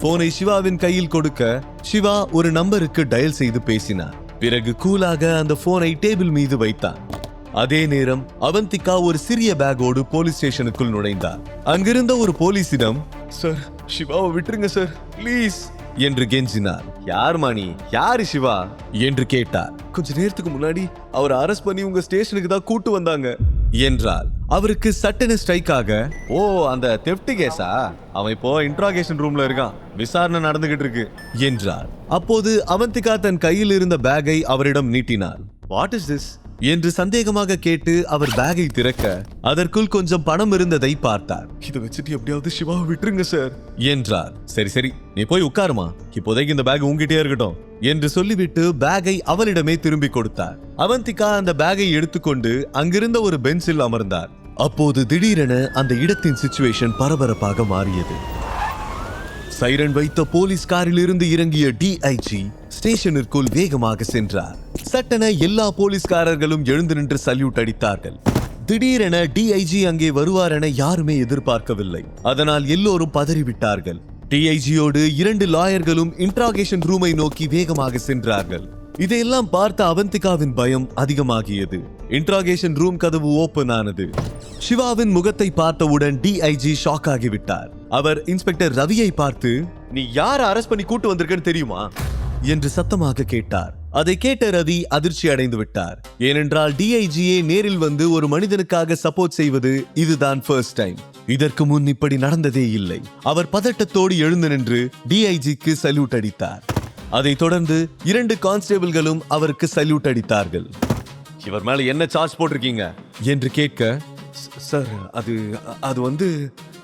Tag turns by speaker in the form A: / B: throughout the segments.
A: போனை சிவாவின் கையில் கொடுக்க சிவா ஒரு நம்பருக்கு டயல் செய்து பேசினார். பிறகு கூலாக அந்த போனை டேபிள் மீது வைத்தார். அதே நேரம் அவந்திகா ஒரு சிறிய பேக்கோடு போலீஸ் ஸ்டேஷனுக்குள் நுழைந்தார். அங்கிருந்த ஒரு போலீசிடம், சார் சிவாவை விட்டுருங்க சார் ப்ளீஸ் என்று கெஞ்சினார். யார் மாணி, யாரு சிவா என்று கேட்டார். கொஞ்ச நேரத்துக்கு முன்னாடி அவர் அரெஸ்ட் பண்ணி உங்க ஸ்டேஷனுக்கு தான் கூட்டு வந்தாங்க என்றார். அவருக்கு சட்டன ஸ்ட்ரைக்காக, ஓ அந்த தெஃப்ட் கேஸா, அவன் இப்போ இன்ட்ராகேஷன் ரூம்ல இருக்கான், விசாரணை நடந்துகிட்டு இருக்கு என்றார். அப்போது அவந்திகா தன் கையில் இருந்த பேக்கை அவரிடம் நீட்டினார். வாட் இஸ் திஸ் என்று சந்தேகமாக கேட்டு அவர் பேக்கை திறக்க அதற்குள் கொஞ்சம் பணம் இருந்ததை பார்த்தார். இதை வச்சுட்டு எப்படியாவது சிவாவை விட்டுருங்க சார் என்றார். சரி சரி நீ போய் உட்காருமா, இப்போதைக்கு இந்த பேக் உங்ககிட்டே இருக்கட்டும் என்று சொல்லிவிட்டு பேக்கை அவளிடமே திரும்பி கொடுத்தார். அவந்திகா அந்த பேக்கை எடுத்துக்கொண்டு அங்கிருந்த ஒரு பெஞ்சில் அமர்ந்தார். அப்போது திடீரென அந்த இடத்தின் சிச்சுவேஷன் பரபரப்பாக மாறியது. சைரன் வைத்த போலீஸ் காரில் இருந்து இறங்கிய டிஐஜி ஸ்டேஷனிற்குள் வேகமாக சென்றார். சட்டென எல்லா போலீஸ்காரர்களும் எழுந்து நின்று சல்யூட் அடித்தார்கள். திடீரென டிஐஜி அங்கே வருவார் என யாருமே எதிர்பார்க்கவில்லை. அதனால் எல்லோரும் பதறிவிட்டார்கள். டிஐஜியோடு 2 லாயர்களும் இன்ட்ராகேஷன் ரூமை நோக்கி வேகமாக சென்றார்கள். இதையெல்லாம் பார்த்த அவந்திகாவின் பயம் அதிகமாகியது. இன்ட்ராகேஷன் ரூம் கதவு ஓபன் ஆனது. சிவாவின் முகத்தை பார்த்தவுடன் டிஐஜி ஷாக் ஆகிவிட்டார். அவர் இன்ஸ்பெக்டர் ரவியை பார்த்து, நீ யாரை அரெஸ்ட் பண்ணி கூட்டு வந்திருக்கன்னு தெரியுமா என்று சத்தமாக கேட்டார். அதை கேட்ட ரவி அதிர்ச்சி அடைந்து விட்டார். ஏனென்றால் டிஐஜியே நேரில் வந்து ஒரு மனிதனுக்காக சப்போர்ட் செய்வது இதுதான் ஃபர்ஸ்ட் டைம். இதற்கு முன் இப்படி நடந்ததே இல்லை. அவர் பதட்டத்தோடு எழுந்து நின்று டிஐஜிக்கு சல்யூட் அடித்தார். அதை தொடர்ந்து 2 கான்ஸ்டேபிள்களும் அவருக்கு சல்யூட் அடித்தார்கள். இவர் மேல என்ன சார்ஜ் போட்டிருக்கீங்க என்று கேட்க, சார் அது வந்து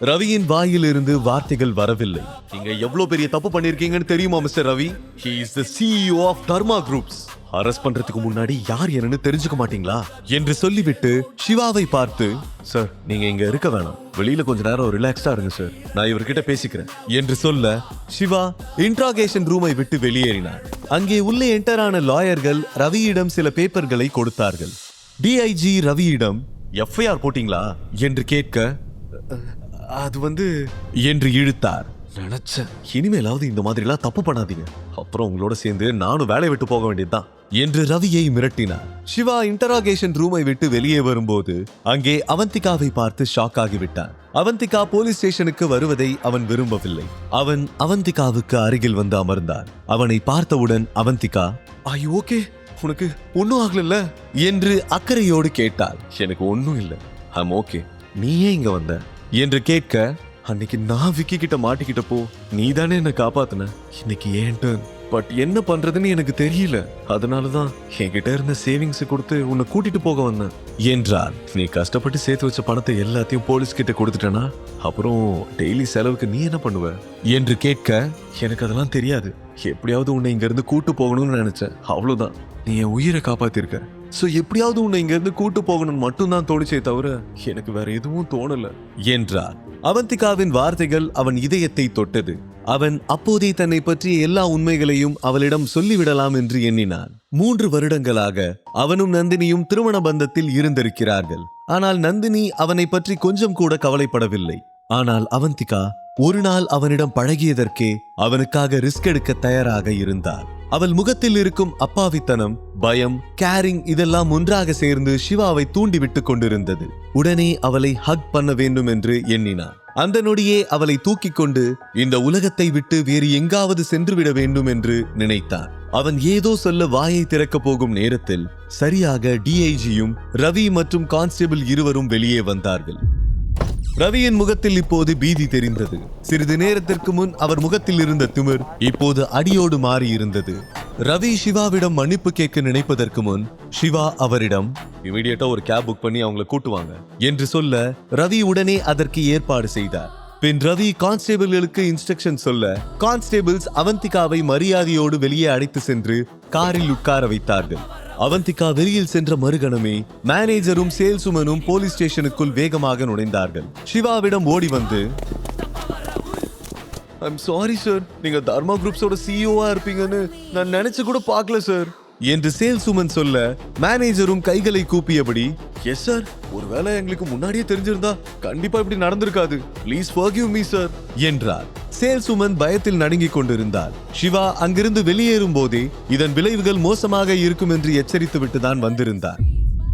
A: ரவியின் வாயிலிருந்து வார்த்தைகள் வரவில்லை. நீங்க எவ்வளவு பெரிய தப்பு பண்ணிருக்கீங்கன்னு தெரியுமா mister Ravi? He is the CEO of Dharma Groups. Arrest பண்றதுக்கு முன்னாடி யார் என்னன்னு தெரிஞ்சுக்க மாட்டீங்களா என்று சொல்லிவிட்டு சிவாவை பார்த்து, சார் நீங்க இங்க இருக்க வேணாம், வெளியில கொஞ்ச நேரம் ரிலாக்ஸா இருங்க சார், நான் இவர்கிட்ட பேசிக்கிறேன் என்று சொல்ல சிவா இன்ட்ராகேஷன் ரூமை விட்டு வெளியேறினார். அங்கே உள்ளே என்டர் ஆன லாயர்கள் ரவியிடம் சில பேப்பர்களை கொடுத்தார்கள். டிஐஜி ரவியிடம், எஃப்ஐஆர் போட்டீங்களா என்று கேட்க, அது வந்து என்று இழுத்தார். நினைச்சேன் இனிமேலாவது இந்த மாதிரி எல்லாம் தப்பு பண்ணாதீங்க, அப்புறம் உங்களோட சேர்ந்து நானும் வேலை விட்டு போக வேண்டியதுதான் என்று ரவியை மிரட்டினார். சிவா இன்டராகேஷன் ரூமை விட்டு வெளியே வரும்போது அங்கே அவந்திகாவை பார்த்து ஷாக் ஆகிவிட்டான். அவந்திகா போலீஸ் ஸ்டேஷனுக்கு வருவதை அவன் விரும்பவில்லை. அவன் அவந்திகாவுக்கு அருகில் வந்து அமர்ந்தார். அவனை பார்த்தவுடன் அவந்திகா, ஆர் யூ ஓகே, உனக்கு ஒன்னும் ஆகல என்று அக்கறையோடு கேட்டாள். எனக்கு ஒன்னும் இல்லை, ஐம் ஓகே, நீ ஏன் இங்க வந்த என்று கேட்க, அன்னைக்கு நான் விக்கி கிட்ட மாட்டிக்கிட்டப்போ நீ தானே என்ன காப்பாத்தின, இன்னைக்கு ஏன் டர்ன், பட் என்ன பண்றதுன்னு எனக்கு தெரியல, அதனாலதான் என்கிட்ட இருந்த சேவிங்ஸ் கொடுத்து உன்னை கூட்டிட்டு போக வந்தேன் என்றார். நீ கஷ்டப்பட்டு சேர்த்து வச்ச பணத்தை எல்லாத்தையும் போலீஸ் கிட்ட கொடுத்துட்டனா அப்புறம் டெய்லி செலவுக்கு நீ என்ன பண்ணுவ என்று கேட்க, எனக்கு அதெல்லாம் தெரியாது, எப்படியாவது உன்னை இங்க இருந்து கூட்டு போகணும்னு நினைச்சேன், அவ்வளவுதான், நீ என் உயிரை காப்பாத்திருக்க, சோ எப்படியாவது உன்னை இங்க இருந்து கூட்டு போகணும்னு மட்டும்தான் தோணிச்சே தவிர எனக்கு வேற எதுவும் தோணல என்றார். அவந்திகாவின் வார்த்தைகள் அவன் இதயத்தை தொட்டது. அவன் அப்போதே தன்னை பற்றிய எல்லா உண்மைகளையும் அவளிடம் சொல்லிவிடலாம் என்று எண்ணினான். 3 வருடங்களாக அவனும் நந்தினியும் திருமண பந்தத்தில் இருந்திருக்கிறார்கள். ஆனால் நந்தினி அவனை பற்றி கொஞ்சம் கூட கவலைப்படவில்லை. ஆனால் அவந்திகா ஒரு நாள் அவனிடம் பழகியதற்கே அவனுக்காக ரிஸ்க் எடுக்க தயாராக இருந்தார். அவள் முகத்தில் இருக்கும் அப்பாவித்தனம், பயம், கேரிங் இதெல்லாம் ஒன்றாக சேர்ந்து சிவாவை தூண்டிவிட்டு கொண்டிருந்தது. உடனே அவளை ஹக் பண்ண வேண்டும் என்று எண்ணினார். அந்த நொடியே அவளை தூக்கி கொண்டு இந்த உலகத்தை விட்டு வேறு எங்காவது சென்றுவிட வேண்டும் என்று நினைத்தான். அவன் ஏதோ சொல்ல வாயை திறக்க போகும் நேரத்தில் சரியாக டிஐஜியும் ரவி மற்றும் கான்ஸ்டேபிள் இருவரும் வெளியே வந்தார்கள். ரவியின் முகத்தில் இப்போது பீதி தெரிந்தது. சிறிது நேரத்திற்கு முன் அவர் முகத்தில் இருந்த திமிர் இப்போது அடியோடு மாறி இருந்தது. ரவி சிவாவிடம் மன்னிப்பு கேட்க நினைப்பதற்கு முன் சிவா அவரிடம், இமீடியட்டா ஒரு கேப் புக் பண்ணி அவங்களை கூட்டுவாங்க என்று சொல்ல ரவி உடனே அதற்கு ஏற்பாடு செய்தார். பின் ரவி கான்ஸ்டேபிள்களுக்கு இன்ஸ்ட்ரக்ஷன் சொல்ல கான்ஸ்டேபிள்ஸ் அவந்திகாவை மரியாதையோடு வெளியே அழைத்து சென்று காரில் உட்கார வைத்தார்கள். அவந்திகா வெளியில் சென்ற மறுகணமே மேனேஜரும் சேல்ஸ்மேனும் போலீஸ் ஸ்டேஷனுக்குள் வேகமாக நுழைந்தார்கள். சிவாவிடம் ஓடி வந்து, ஐம் சாரி சார், நீங்க தர்மா குரூப்ஸோட சிஇஓவா இருப்பீங்கன்னு நான் நினைச்சு கூட பார்க்கல சார். என்று சேல்ஸ்வுமன் சொல்ல மேனேஜரும் கைகளை கூப்பியபடி, எஸ் சார், ஒருவேளை எங்களுக்கு முன்னாடியே தெரிஞ்சிருந்தா கண்டிப்பா இப்படி நடந்திருக்காது, ப்ளீஸ் ஃபர்கிவ் மீ சார் என்றார். சேல்ஸ்வுமன் பயத்தில் நடுங்கிக் கொண்டிருந்தார். சிவா அங்கிருந்து வெளியேறும் போதே இதன் விளைவுகள் மோசமாக இருக்கும் என்று எச்சரித்து விட்டுதான் வந்திருந்தார்.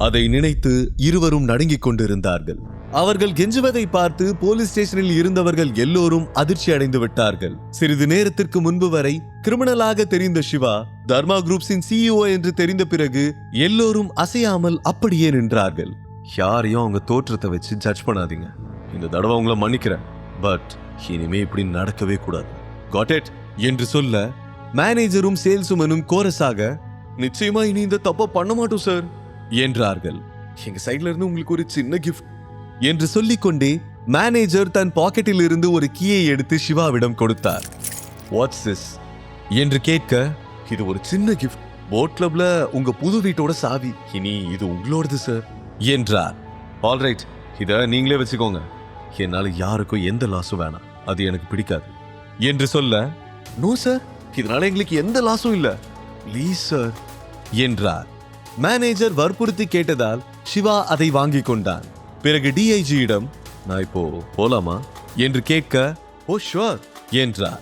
A: அதை நினைத்து இருவரும் நடுங்கிக் கொண்டிருந்தார்கள். அவர்கள் கெஞ்சுவதை பார்த்து போலீஸ் ஸ்டேஷனில் இருந்தவர்கள் எல்லோரும் அதிர்ச்சி அடைந்து விட்டார்கள். சிறிது நேரத்திற்கு முன்பு வரை கிரிமினலாக தெரிந்த சிவா தர்மா குரூப்ஸின் CEO என்று தெரிந்த பிறகு எல்லோரும் அசையாமல் அப்படியே நின்றார்கள். யாரையும் அவங்க தோற்றத்தை வச்சு ஜட்ஜ் பண்ணாதீங்க. இந்த தடவை உங்களை மன்னிக்கிறேன், பட் இனிமே இப்படி நடக்கவே கூடாது. காட் இட் என்று சொல்ல மேனேஜரும் சேல்ஸ்வுமனும் கோரஸாக, நிச்சயமா இனி இந்த தப்பை பண்ண மாட்டோம் சார் என்றார்கள். எங்க சைட்ல இருந்து உங்களுக்கு ஒரு சின்ன கிஃப்ட் என்று சொல்லிக்கொண்டே மேனேஜர் தன் பாக்கெட்டில் இருந்து ஒரு கீயை எடுத்து சிவாவிடம் கொடுத்தார். வாட்ஸ் திஸ் என்று கேட்க, இது ஒரு சின்ன கிஃப்ட், போட் கிளப்ல உங்க புது வீட்டோட சாவி, இனி இது உங்களோடது சார் என்றார். ஆல்ரைட், இத நீங்களே வச்சுக்கோங்க, என்னால யாருக்கும் எந்த லாஸும் வேணாம், அது எனக்கு பிடிக்காது என்று சொல்ல, நோ சார், இதனால எங்களுக்கு எந்த லாஸும் இல்ல, ப்ளீஸ் சார் என்றார். மேனேஜர் வற்புறுத்தி கேட்டதால் சிவா அதை வாங்கி கொண்டான். பிறகு DIGயிடம், நான் இப்போ போலாமா என்று கேட்க, ஓ ஷுவர் என்றார்.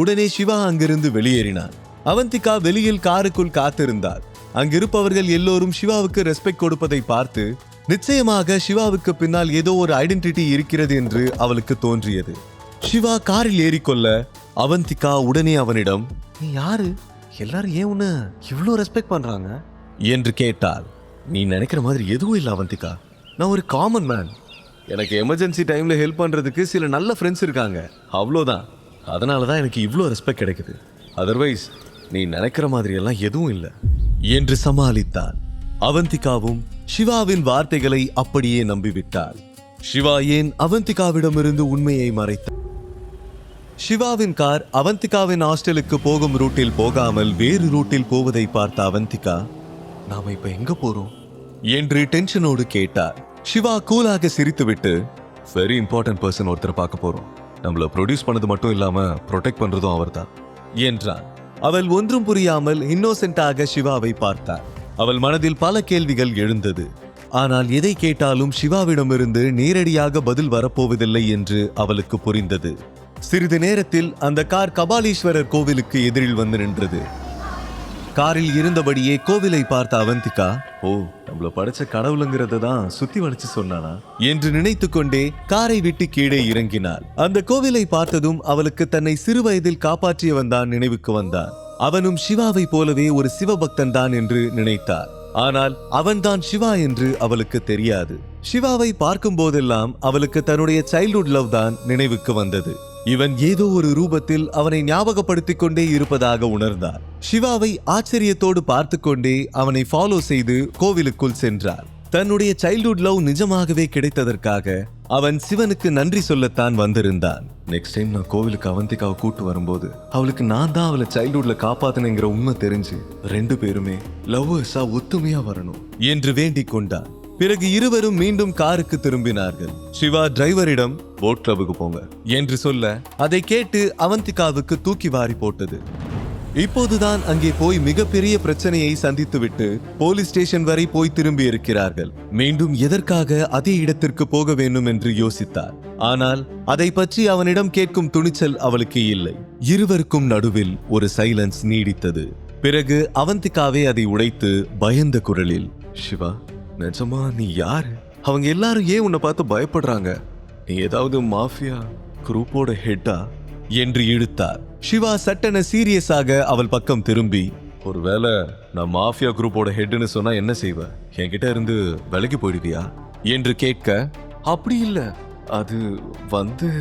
A: உடனே சிவா அங்கிருந்து வெளியேறினார். அவந்திகா வெளியில் காருக்குள் காத்திருந்தார். அங்கிருப்பவர்கள் எல்லோரும் சிவாவுக்கு ரெஸ்பெக்ட் கொடுப்பதை பார்த்து நிச்சயமாக சிவாவுக்கு பின்னால் ஏதோ ஒரு ஐடென்டிட்டி இருக்கிறது என்று அவளுக்கு தோன்றியது. சிவா காரில் ஏறிக்கொள்ள அவந்திகா உடனே அவனிடம், நீ யாரு, எல்லாரும் ஏன் உன்னை இவ்வளோ ரெஸ்பெக்ட் பண்றாங்க என்று கேட்டாள். நீ நினைக்கிற மாதிரி எதுவும் இல்லை அவந்திகா, நான் ஒரு காமன் மேன். எனக்கு எமர்ஜென்சி டைம்ல ஹெல்ப் பண்றதுக்கு சில நல்ல ஃப்ரெண்ட்ஸ் இருக்காங்க, அவ்வளோதான். அதனால தான் எனக்கு இவ்வளோ ரெஸ்பெக்ட் கிடைக்குது. அதர்வைஸ் நீ நினைக்கிற மாதிரி எல்லாம் எதுவும் இல்லை என்று சமாளித்தாள். அவந்திகாவும் சிவாவின் வார்த்தைகளை அப்படியே நம்பிவிட்டாள். சிவா ஏன் அவந்திகாவிடமிருந்து உண்மையை மறைத்தார்? சிவாவின் கார் அவந்திகாவின் ஹாஸ்டலுக்கு போகும் ரூட்டில் போகாமல் வேறு ரூட்டில் போவதை பார்த்த அவந்திகா, நாம இப்ப எங்க போறோம் என்று டென்ஷனோடு கேட்டார். சிவா கூலாக சிரித்துவிட்டு, வெரி இம்பார்ட்டன்ட் பர்சன் ஒருத்தர் பார்க்க போறோம், நம்மள ப்ரொடியூஸ் பண்ணது மட்டும் இல்லாம ப்ரொடெக்ட் பண்றதும் அவர்தான் என்றான். அவள் ஒன்றும் புரியாமல் இன்னோசென்ட்டாக சிவாவை பார்த்தார். அவள் மனதில் பல கேள்விகள் எழுந்தது. ஆனால் எதை கேட்டாலும் சிவாவிடமிருந்து நேரடியாக பதில் வரப்போவதில்லை என்று அவளுக்கு புரிந்தது. சிறிது நேரத்தில் அந்த கார் கபாலீஸ்வரர் கோவிலுக்கு எதிரில் வந்து நின்றது. காரில் இருந்தபடியே கோவிலை பார்த்த அவந்திகா, ஓ, நம்மள படைச்ச கடவுளுங்கிறத தான் சுத்தி வளைச்சு சொன்னானா என்று நினைத்து கொண்டே காரை விட்டு கீழே இறங்கினாள். அந்த கோவிலை பார்த்ததும் அவளுக்கு தன்னை சிறு வயதில் காப்பாற்றியவன் தான் நினைவுக்கு வந்தான். அவனும் சிவாவை போலவே ஒரு சிவபக்தன் தான் என்று நினைத்தார். ஆனால் அவன்தான் சிவா என்று அவளுக்கு தெரியாது. சிவாவை பார்க்கும் போதெல்லாம் அவளுக்கு தன்னுடைய சைல்ட்ஹுட் லவ் தான் நினைவுக்கு வந்தது. இவன் ஏதோ ஒரு ரூபத்தில் அவனை ஞாபகப்படுத்திக் கொண்டே இருப்பதாக உணர்ந்தார். சிவாவை ஆச்சரியத்தோடு பார்த்து கொண்டே அவனை ஃபாலோ செய்து கோவிலுக்குள் சென்றார். தன்னுடைய சைல்ட்ஹுட் லவ் நிஜமாகவே கிடைத்ததற்காக அவன் சிவனுக்கு நன்றி சொல்லத்தான் வந்திருந்தான். நெக்ஸ்ட் டைம் நான் கோவிலுக்கு அவந்திகாவை கூட்டு வரும்போது அவளுக்கு நான் தான் அவளை சைல்ட்ஹுட்ல காப்பாத்தினேங்கிற உண்மை தெரிஞ்சு 2 பேருமே லவ்வர்ஸா ஒத்துமையா வரணும் என்று வேண்டிக் கொண்டான். பிறகு இருவரும் மீண்டும் காருக்கு திரும்பினார்கள். சிவா டிரைவரிடம், போட் கிளப்புக்கு போங்க என்று சொல்ல அதை கேட்டு அவந்திகாவுக்கு தூக்கி வாரி போட்டது. இப்போதுதான் அங்கே போய் மிகப்பெரிய பிரச்சனையை சந்தித்துவிட்டு போலீஸ் ஸ்டேஷன் வரை போய் திரும்பி இருக்கிறார்கள். மீண்டும் எதற்காக அதே இடத்திற்கு போக வேண்டும் என்று யோசித்தார். ஆனால் அதை பற்றி அவனிடம் கேட்கும் துணிச்சல் அவளுக்கு இல்லை. இருவருக்கும் நடுவில் ஒரு சைலன்ஸ் நீடித்தது. பிறகு அவந்திகாவே அதை உடைத்து பயந்த குரலில், சிவா, நிஜமா நீ யாரு? அவங்க எல்லாரும் ஏன் உன்னை பார்த்து பயப்படுறாங்க? நீ ஏதாவது மாஃபியா குரூப்போட ஹெட்டா என்று இழுத்தார். சிவா சட்டென சீரியஸாக அவள் பக்கம் திரும்பி, ஒருவேளை நான் மாஃபியா குரூப்போட ஹெட்னு சொன்னா என்ன செய்வ? என்கிட்ட இருந்து விலகி போயிடுவியா என்று கேட்க, அப்படி இல்ல, அது வந்து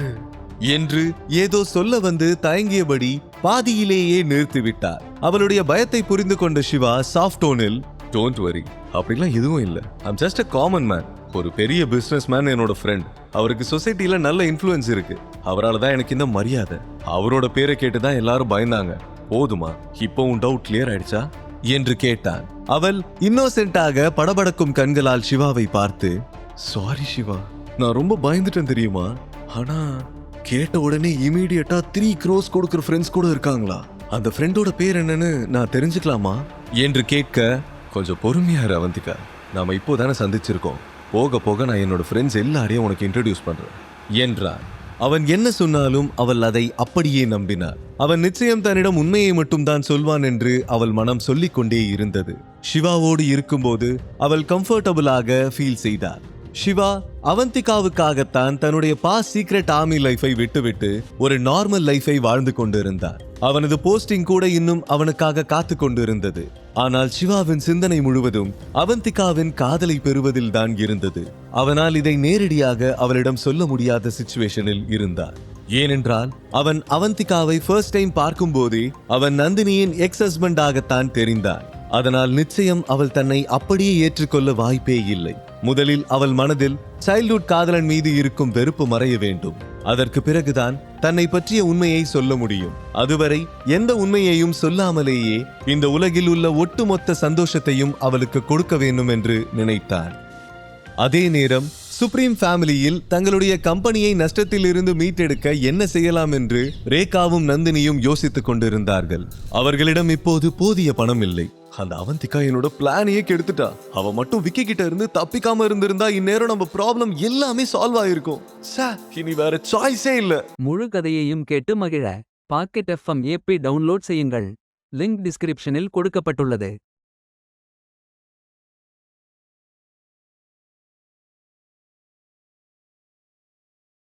A: என்று ஏதோ சொல்ல வந்து தயங்கியபடி பாதியிலேயே நிறுத்திவிட்டார். அவளுடைய பயத்தை புரிந்து கொண்ட சிவா சாஃப்ட் டோனில், டோன்ட் வரி, அப்படிலாம் எதுவும் இல்லை, I'm just a common man. ஒரு பெரிய பிசினஸ் மேன் என்னோட ஃப்ரெண்ட். அவருக்கு சொசைட்டில நல்ல இன்ஃப்ளூயன்ஸ் இருக்கு. அவரால் தான் எனக்கு இந்த மரியாதை. அவரோட பேரை கேட்டுதான் எல்லாரும் பயந்தாங்க. போதுமா, இப்போ உன் டவுட் கிளியர் ஆயிடுச்சா என்று கேட்டான். அவள் இன்னோசென்ட்டாக படபடக்கும் கண்களால் சிவாவை பார்த்து, சாரி சிவா, நான் ரொம்ப பயந்துட்டேன் தெரியுமா? ஆனா கேட்ட உடனே இமீடியட்டா 3 crores கொடுக்குற ஃப்ரெண்ட்ஸ் கூட இருக்காங்களா? அந்த ஃப்ரெண்டோட பேர் என்னன்னு நான் தெரிஞ்சுக்கலாமா என்று கேட்க, கொஞ்சம் பொறுமையா இரு அவந்திகா, நாம இப்போதானே சந்திச்சிருக்கோம், போக போக நான் என்னோட ஃப்ரெண்ட்ஸ் எல்லாரையும் உனக்கு இன்ட்ரடியூஸ் பண்றேன் என்றார். அவன் என்ன சொன்னாலும் அவள் அதை அப்படியே நம்பினார். அவன் நிச்சயம் தன்னிடம் உண்மையை மட்டும் தான் சொல்வான் என்று அவள் மனம் சொல்லிக் கொண்டே இருந்தது. சிவாவோடு இருக்கும்போது அவள் கம்ஃபர்டபுளாக ஃபீல் செய்தார். சிவா அவந்திகாவுக்காகத்தான் தன்னுடைய பாஸ்ட் சீக்ரெட் ஆர்மி லைஃபை விட்டுவிட்டு ஒரு நார்மல் லைஃபை வாழ்ந்து கொண்டிருந்தார். அவனது போஸ்டிங் கூட இன்னும் அவனுக்காக காத்து கொண்டிருந்தது. ஆனால் சிவாவின் சிந்தனை முழுவதும் அவந்திகாவின் காதலை பெறுவதில் தான் இருந்தது. அவனால் இதை நேரடியாக அவளிடம் சொல்ல முடியாத சிச்சுவேஷனில் இருந்தார். ஏனென்றால் அவன் அவந்திகாவை ஃபர்ஸ்ட் டைம் பார்க்கும் போதே அவன் நந்தினியின் எக்ஸ் ஹஸ்பண்டாகத்தான் தெரிந்தான். அதனால் நிச்சயம் அவள் தன்னை அப்படியே ஏற்றுக்கொள்ள வாய்ப்பே இல்லை. முதலில் அவள் மனதில் சைல்ட்ஹுட் காதலன் மீது இருக்கும் வெறுப்பு மறைய வேண்டும். அதற்கு பிறகுதான் தன்னை பற்றிய உண்மையை சொல்ல முடியும். அதுவரை எந்த உண்மையையும் சொல்லாமலேயே இந்த உலகில் உள்ள ஒட்டுமொத்த சந்தோஷத்தையும் அவளுக்கு கொடுக்க வேண்டும் என்று நினைத்தான். அதே நேரம் சுப்ரீம் ஃபேமிலியில் தங்களுடைய கம்பெனியை நஷ்டத்தில் இருந்து மீட்டெடுக்க என்ன செய்யலாம் என்று ரேகாவும் நந்தினியும் யோசித்துக் கொண்டிருந்தார்கள். அவர்களிடம் இப்போது போதிய பணம் இல்லை. அந்த அவந்திகா என்னோட பிளானையே கெடுத்துட்டா. அவ மட்டும் விக்கி கிட்ட இருந்து தப்பிக்காம இருந்திருந்தா இந்நேரம் நம்ம ப்ராப்ளம் எல்லாமே சால்வ் ஆயிருக்கும். இனி வேற சாய்ஸே இல்ல.
B: முழு கதையையும் கேட்டு மகிழ பாக்கெட் FM ஆப்பை டவுன்லோட் செய்யுங்கள். லிங்க் டிஸ்கிரிப்ஷனில் கொடுக்கப்பட்டுள்ளது.